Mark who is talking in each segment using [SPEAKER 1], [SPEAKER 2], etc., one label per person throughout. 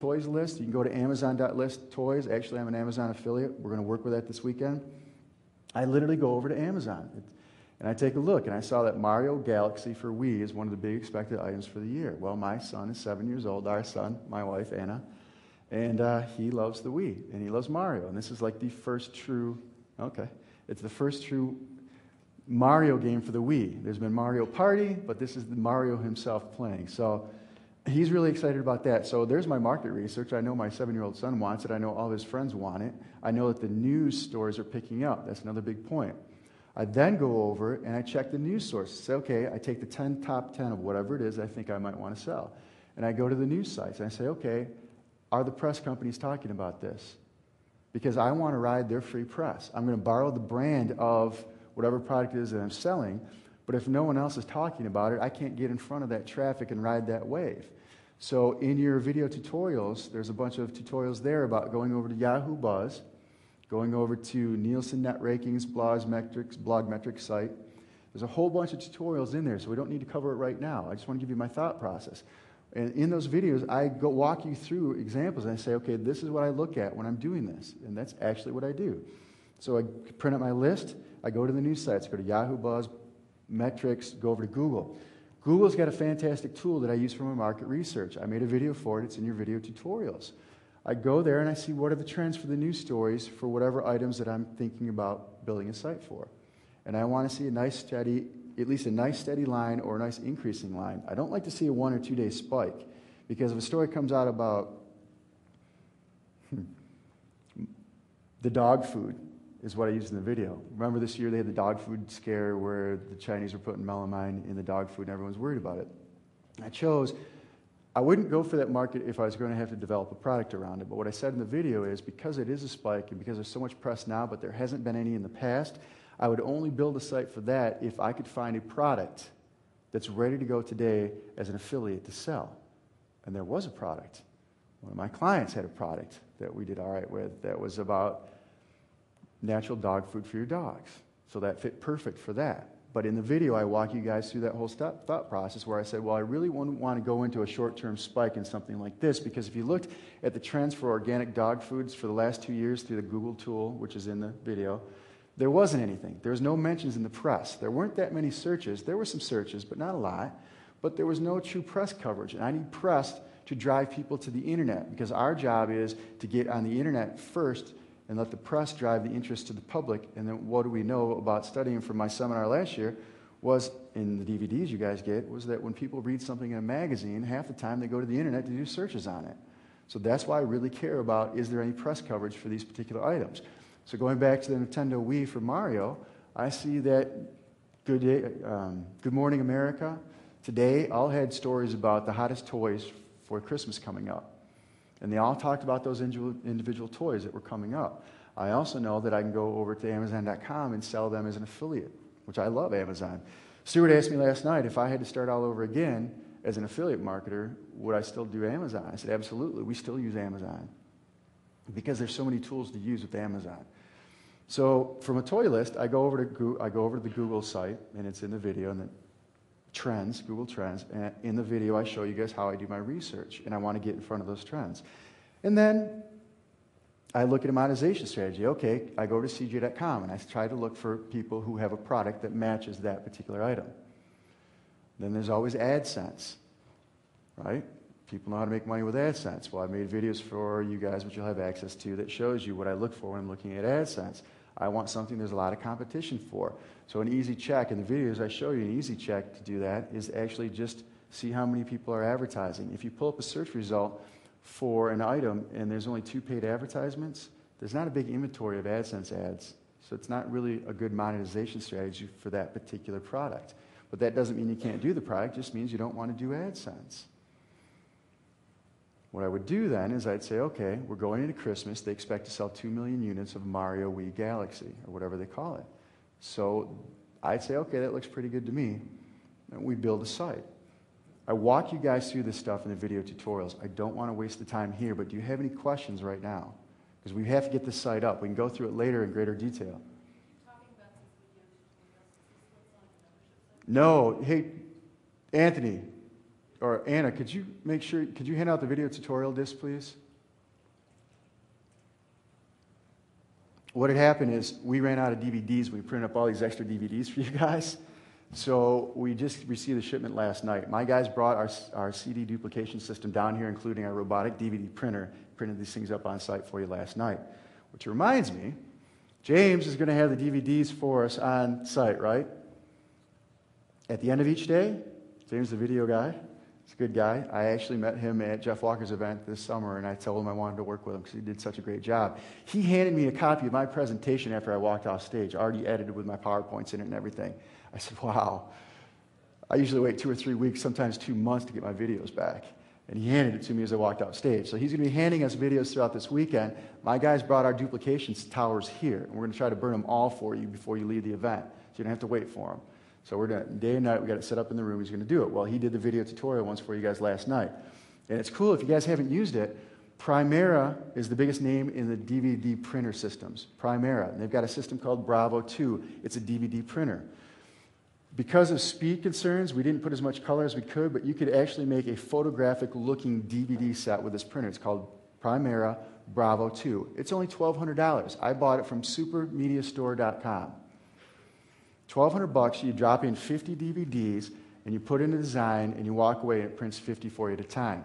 [SPEAKER 1] toys list. You can go to Amazon.list toys. Actually, I'm an Amazon affiliate. We're going to work with that this weekend. I literally go over to Amazon, and I take a look, and I saw that Mario Galaxy for Wii is one of the big expected items for the year. Well, my son is 7 years old, our son, my wife, Anna, and he loves the Wii, and he loves Mario. And this is like the first true, it's the first true Mario game for the Wii. There's been Mario Party, but this is the Mario himself playing. So he's really excited about that. So there's my market research. I know my 7-year-old son wants it. I know all of his friends want it. I know that the news stores are picking up. That's another big point. I then go over and I check the news sources. Say, okay, I take the top 10 of whatever it is I think I might want to sell. And I go to the news sites and I say, okay, are the press companies talking about this? Because I want to ride their free press. I'm going to borrow the brand of whatever product it is that I'm selling, but if no one else is talking about it, I can't get in front of that traffic and ride that wave. So in your video tutorials, there's a bunch of tutorials there about going over to Yahoo Buzz, going over to Nielsen Net Rankings, blog metrics site. There's a whole bunch of tutorials in there, so we don't need to cover it right now. I just want to give you my thought process. And in those videos, I walk you through examples, and I say, okay, this is what I look at when I'm doing this, and that's actually what I do. So I print out my list, I go to the news sites, go to Yahoo Buzz, metrics, go over to Google. Google's got a fantastic tool that I use for my market research. I made a video for it. It's in your video tutorials. I go there and I see what are the trends for the news stories for whatever items that I'm thinking about building a site for. And I want to see a nice steady, at least a nice steady line or a nice increasing line. I don't like to see a 1 or 2 day spike, because if a story comes out about the dog food, is what I used in the video. Remember this year they had the dog food scare where the Chinese were putting melamine in the dog food and everyone's worried about it. I wouldn't go for that market if I was going to have to develop a product around it, but what I said in the video is, because it is a spike and because there's so much press now, but there hasn't been any in the past, I would only build a site for that if I could find a product that's ready to go today as an affiliate to sell. And there was a product. One of my clients had a product that we did all right with that was about natural dog food for your dogs. So that fit perfect for that. But in the video, I walk you guys through that whole thought process where I said, well, I really wouldn't want to go into a short-term spike in something like this, because if you looked at the trends for organic dog foods for the last 2 years through the Google tool, which is in the video, there wasn't anything. There was no mentions in the press. There weren't that many searches. There were some searches, but not a lot. But there was no true press coverage. And I need press to drive people to the internet, because our job is to get on the internet first and let the press drive the interest to the public. And then what do we know about studying from my seminar last year was, in the DVDs you guys get, was that when people read something in a magazine, half the time they go to the internet to do searches on it. So that's why I really care about, is there any press coverage for these particular items? So going back to the Nintendo Wii for Mario, I see that Good Morning America today all had stories about the hottest toys for Christmas coming up. And they all talked about those individual toys that were coming up. I also know that I can go over to Amazon.com and sell them as an affiliate, which I love Amazon. Stuart asked me last night if I had to start all over again as an affiliate marketer, would I still do Amazon? I said, absolutely. We still use Amazon, because there's so many tools to use with Amazon. So from a toy list, I go over to the Google site, and it's in the video, and trends, Google Trends, and in the video I show you guys how I do my research, and I want to get in front of those trends. And then I look at a monetization strategy. Okay, I go to CJ.com and I try to look for people who have a product that matches that particular item. Then there's always AdSense, right? People know how to make money with AdSense. Well, I've made videos for you guys, which you'll have access to, that shows you what I look for when I'm looking at AdSense. I want something there's a lot of competition for. So an easy check, in the videos I show you, an easy check to do that is actually just see how many people are advertising. If you pull up a search result for an item and there's only 2 paid advertisements, there's not a big inventory of AdSense ads. So it's not really a good monetization strategy for that particular product. But that doesn't mean you can't do the product, it just means you don't want to do AdSense. What I would do then is I'd say, okay, we're going into Christmas. They expect to sell 2 million units of Mario Wii Galaxy, or whatever they call it. So I'd say, okay, that looks pretty good to me. And we build a site. I walk you guys through this stuff in the video tutorials. I don't want to waste the time here, but do you have any questions right now? Because we have to get this site up. We can go through it later in greater detail. No, hey, Anthony, or Anna, could you hand out the video tutorial disc, please? What had happened is we ran out of DVDs. We printed up all these extra DVDs for you guys. So we just received the shipment last night. My guys brought our CD duplication system down here, including our robotic DVD printer, printed these things up on site for you last night. Which reminds me, James is going to have the DVDs for us on site, right? At the end of each day, James, the video guy, he's a good guy. I actually met him at Jeff Walker's event this summer, and I told him I wanted to work with him because he did such a great job. He handed me a copy of my presentation after I walked off stage, already edited with my PowerPoints in it and everything. I said, wow. I usually wait 2 or 3 weeks, sometimes 2 months to get my videos back. And he handed it to me as I walked off stage. So he's going to be handing us videos throughout this weekend. My guys brought our duplication towers here, and we're going to try to burn them all for you before you leave the event. So you don't have to wait for them. So we're doing it day and night. We got it set up in the room. He's going to do it. Well, he did the video tutorial once for you guys last night. And it's cool if you guys haven't used it. Primera is the biggest name in the DVD printer systems. Primera. And they've got a system called Bravo 2. It's a DVD printer. Because of speed concerns, we didn't put as much color as we could, but you could actually make a photographic-looking DVD set with this printer. It's called Primera Bravo 2. It's only $1,200. I bought it from supermediastore.com. $1,200, you drop in 50 DVDs, and you put in a design, and you walk away, and it prints 50 for you at a time.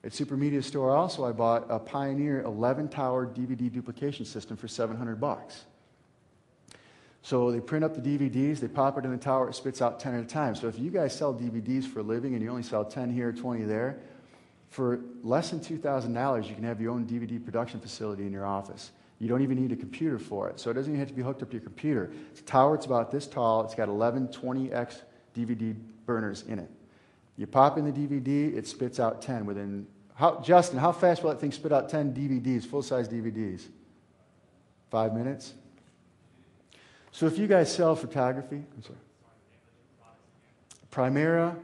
[SPEAKER 1] At Super Media Store also, I bought a Pioneer 11-tower DVD duplication system for $700. So they print up the DVDs, they pop it in the tower, it spits out 10 at a time. So if you guys sell DVDs for a living and you only sell 10 here, 20 there, for less than $2,000, you can have your own DVD production facility in your office. You don't even need a computer for it. So it doesn't even have to be hooked up to your computer. It's a tower, it's about this tall, it's got 11 20x DVD burners in it. You pop in the DVD, it spits out 10 within... Justin, how fast will that thing spit out 10 DVDs, full-size DVDs? 5 minutes? So if you guys sell photography, I'm sorry. Primera,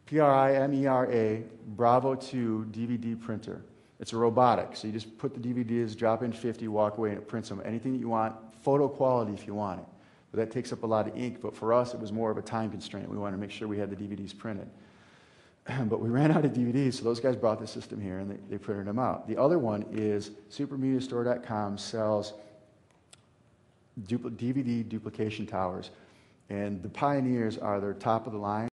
[SPEAKER 1] Primera, Bravo 2 DVD printer. It's a robotic, so you just put the DVDs, drop in 50, walk away, and it prints them. Anything that you want, photo quality if you want it. But that takes up a lot of ink, but for us, it was more of a time constraint. We wanted to make sure we had the DVDs printed. But we ran out of DVDs, so those guys brought the system here, and they printed them out. The other one is supermediastore.com sells DVD duplication towers, and the Pioneers are their top of the line.